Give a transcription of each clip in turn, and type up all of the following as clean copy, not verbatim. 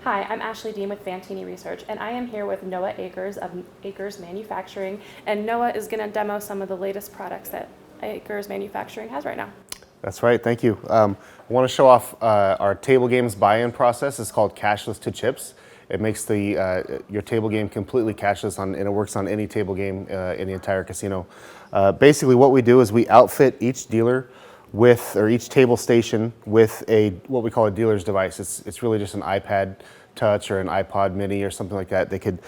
Hi, I'm Ashley Dean with Fantini Research, and I am here with Noah Akers of Akers Manufacturing, and Noah is going to demo some of the latest products that Akers Manufacturing has right now. That's right, thank you. I want to show off our table games buy-in process. It's called Cashless to Chips. It makes your table game completely cashless, and it works on any table game in the entire casino. Basically what we do is we outfit each dealer or each table station with what we call a dealer's device. It's really just an iPad Touch or an iPod Mini or something like that. They could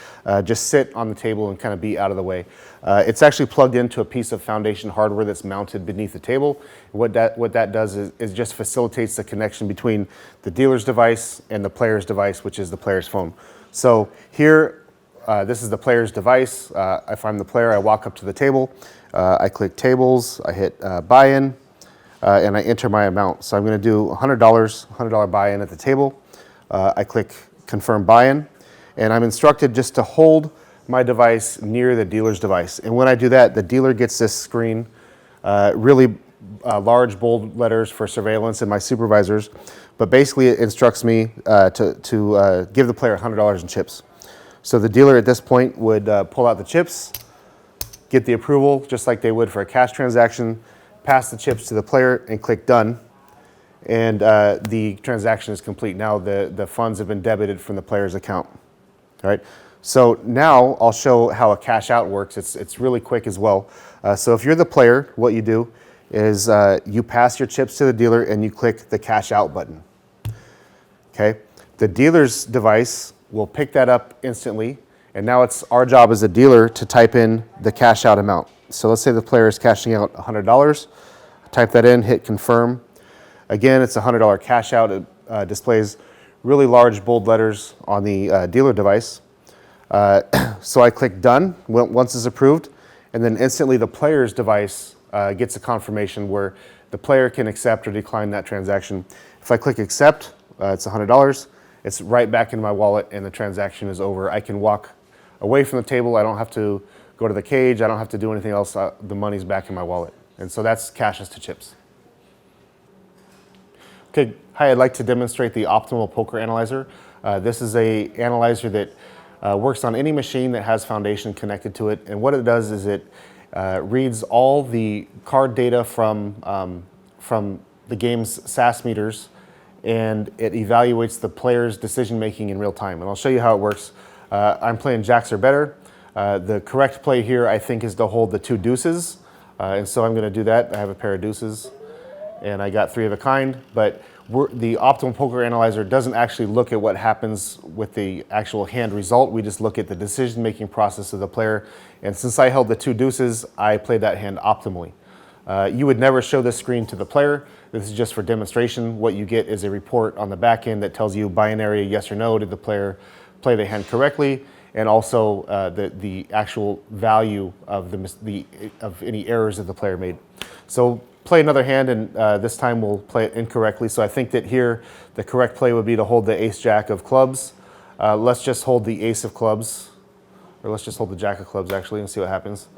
just sit on the table and kind of be out of the way. It's actually plugged into a piece of foundation hardware that's mounted beneath the table. What that does is just facilitates the connection between the dealer's device and the player's device, which is the player's phone. So here, this is the player's device. If I'm the player, I walk up to the table, I click tables, I hit buy-in, and I enter my amount. So I'm going to do $100 buy-in at the table. I click confirm buy-in, and I'm instructed just to hold my device near the dealer's device. And when I do that, the dealer gets this screen, really large, bold letters for surveillance and my supervisors. But basically, it instructs me to give the player $100 in chips. So the dealer at this point would pull out the chips, get the approval, just like they would for a cash transaction, pass the chips to the player, and click done. And the transaction is complete. Now the funds have been debited from the player's account. All right. So now I'll show how a cash out works. It's really quick as well. So if you're the player, what you do is you pass your chips to the dealer and you click the cash out button. Okay. The dealer's device will pick that up instantly, and now it's our job as a dealer to type in the cash out amount. So let's say the player is cashing out $100. Type that in, hit confirm. Again, it's a $100 cash out. It displays really large, bold letters on the dealer device. So I click done once it's approved, and then instantly the player's device gets a confirmation where the player can accept or decline that transaction. If I click accept, it's $100. It's right back in my wallet, and the transaction is over. I can walk away from the table. I don't have to go to the cage. I don't have to do anything else. The money's back in my wallet. And so that's cashless to chips. Okay, hi, I'd like to demonstrate the Optimal Poker Analyzer. This is an analyzer that works on any machine that has foundation connected to it. And what it does is it reads all the card data from the game's SAS meters, and it evaluates the player's decision making in real time. And I'll show you how it works. I'm playing jacks or better. The correct play here, I think, is to hold the 2 deuces. And so I'm going to do that. I have a pair of deuces, and I got 3 of a kind, but the Optimal Poker Analyzer doesn't actually look at what happens with the actual hand result. We just look at the decision-making process of the player, and since I held the 2 deuces, I played that hand optimally. You would never show this screen to the player. This is just for demonstration. What you get is a report on the back end that tells you binary yes or no, did the player play the hand correctly, and also the actual value of any errors that the player made. So play another hand, and this time we'll play it incorrectly. So I think that here the correct play would be to hold the ace-jack of clubs. Let's just hold the ace of clubs, or let's just hold the jack of clubs actually and see what happens.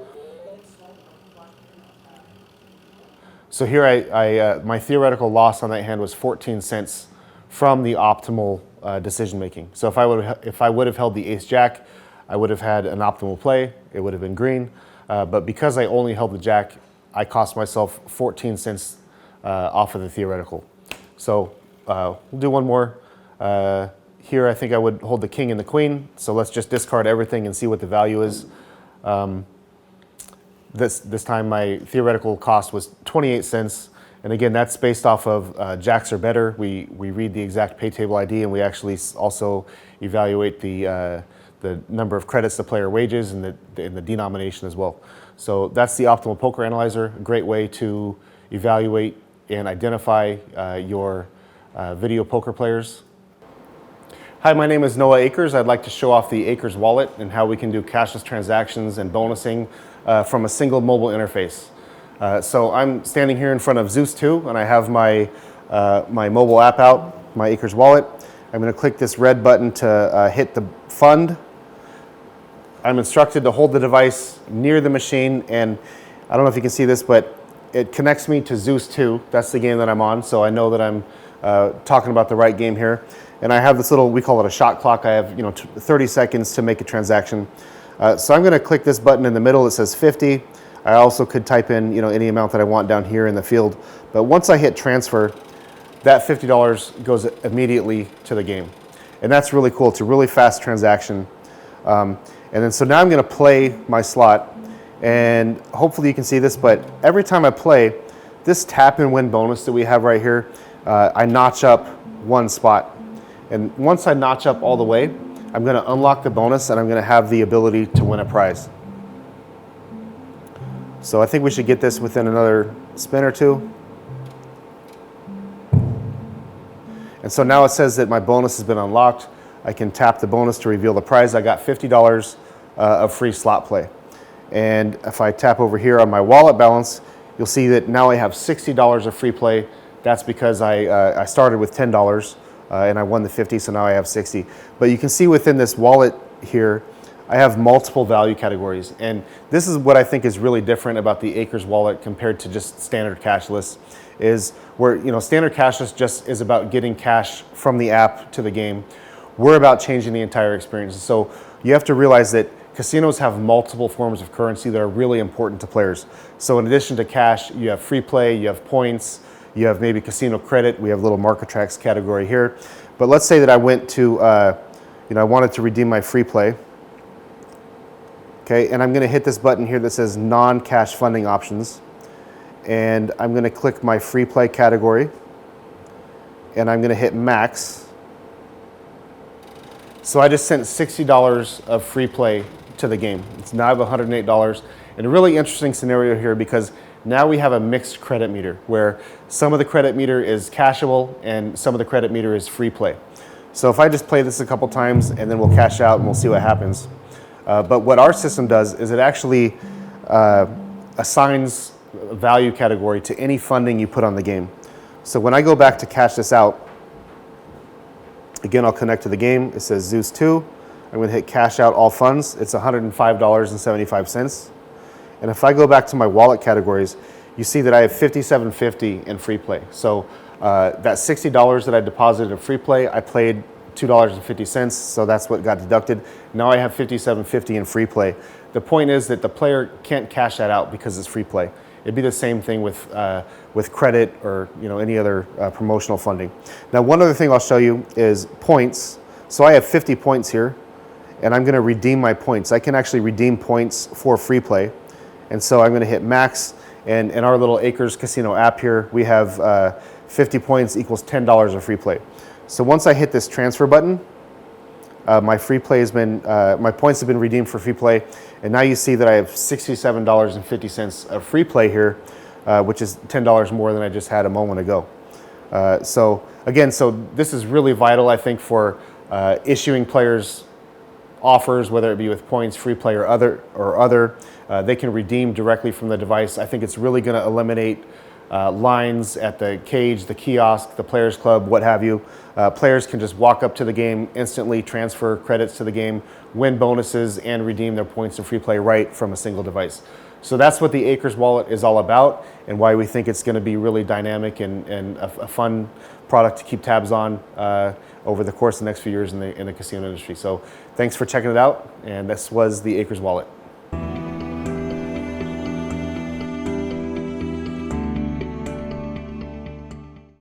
So here my theoretical loss on that hand was 14 cents from the optimal decision making. So if I would have held the ace-jack, I would have had an optimal play. It would have been green. But because I only held the jack, I cost myself 14 cents off of the theoretical. So we'll do one more. Here I think I would hold the king and the queen. So let's just discard everything and see what the value is. This time my theoretical cost was 28 cents. And again, that's based off of jacks or better. We read the exact pay table ID, and we actually also evaluate the number of credits the player wages and the denomination as well. So that's the Optimal Poker Analyzer, a great way to evaluate and identify your video poker players. Hi, my name is Noah Akers. I'd like to show off the Akers wallet and how we can do cashless transactions and bonusing from a single mobile interface. So I'm standing here in front of Zeus 2, and I have my mobile app out, my Akers wallet. I'm going to click this red button to hit the fund. I'm instructed to hold the device near the machine, and I don't know if you can see this, but it connects me to Zeus 2. That's the game that I'm on, so I know that I'm talking about the right game here. and I have this little, we call it a shot clock. I have 30 seconds to make a transaction. So I'm going to click this button in the middle that says 50. I also could type in any amount that I want down here in the field. But once I hit transfer, that $50 goes immediately to the game. And that's really cool. It's a really fast transaction. And then so now I'm going to play my slot. And hopefully you can see this, but every time I play, this tap and win bonus that we have right here, I notch up one spot. And once I notch up all the way, I'm going to unlock the bonus and I'm going to have the ability to win a prize. So I think we should get this within another spin or two. And so now it says that my bonus has been unlocked. I can tap the bonus to reveal the prize. I got $50 of free slot play. And if I tap over here on my wallet balance, you'll see that now I have $60 of free play. That's because I started with $10 and I won the 50, so now I have 60. But you can see within this wallet here, I have multiple value categories. And this is what I think is really different about the Acres wallet compared to just standard cashless, is where standard cashless just is about getting cash from the app to the game. We're about changing the entire experience. So you have to realize that casinos have multiple forms of currency that are really important to players. So in addition to cash, you have free play, you have points, you have maybe casino credit. We have a little market tracks category here. But let's say that I went to, I wanted to redeem my free play. Okay, and I'm going to hit this button here that says non-cash funding options. And I'm going to click my free play category. And I'm going to hit max. So I just sent $60 of free play to the game. It's now I have $108. And a really interesting scenario here, because now we have a mixed credit meter where some of the credit meter is cashable and some of the credit meter is free play. So if I just play this a couple times and then we'll cash out and we'll see what happens. But what our system does is it actually assigns a value category to any funding you put on the game. So when I go back to cash this out, again, I'll connect to the game. It says Zeus 2. I'm going to hit cash out all funds. It's $105.75. And if I go back to my wallet categories, you see that I have $57.50 in free play. So that $60 that I deposited in free play, I played $2.50, so that's what got deducted. Now I have $57.50 in free play. The point is that the player can't cash that out because it's free play. It'd be the same thing with credit or any other promotional funding. Now, one other thing I'll show you is points. So I have 50 points here, and I'm going to redeem my points. I can actually redeem points for free play. And so I'm going to hit max, and in our little Acres Casino app here, we have 50 points equals $10 of free play. So once I hit this transfer button, my free play has been, my points have been redeemed for free play, and now you see that I have $67.50 of free play here, which is $10 more than I just had a moment ago. So again, this is really vital, I think, for issuing players offers, whether it be with points, free play, or other. They can redeem directly from the device. I think it's really going to eliminate lines at the cage, the kiosk, the players club, what have you. Players can just walk up to the game, instantly transfer credits to the game, win bonuses, and redeem their points and free play right from a single device. So that's what the Acres wallet is all about, and why we think it's going to be really dynamic and a fun product to keep tabs on over the course of the next few years in the casino industry. So thanks for checking it out, and this was the Acres wallet.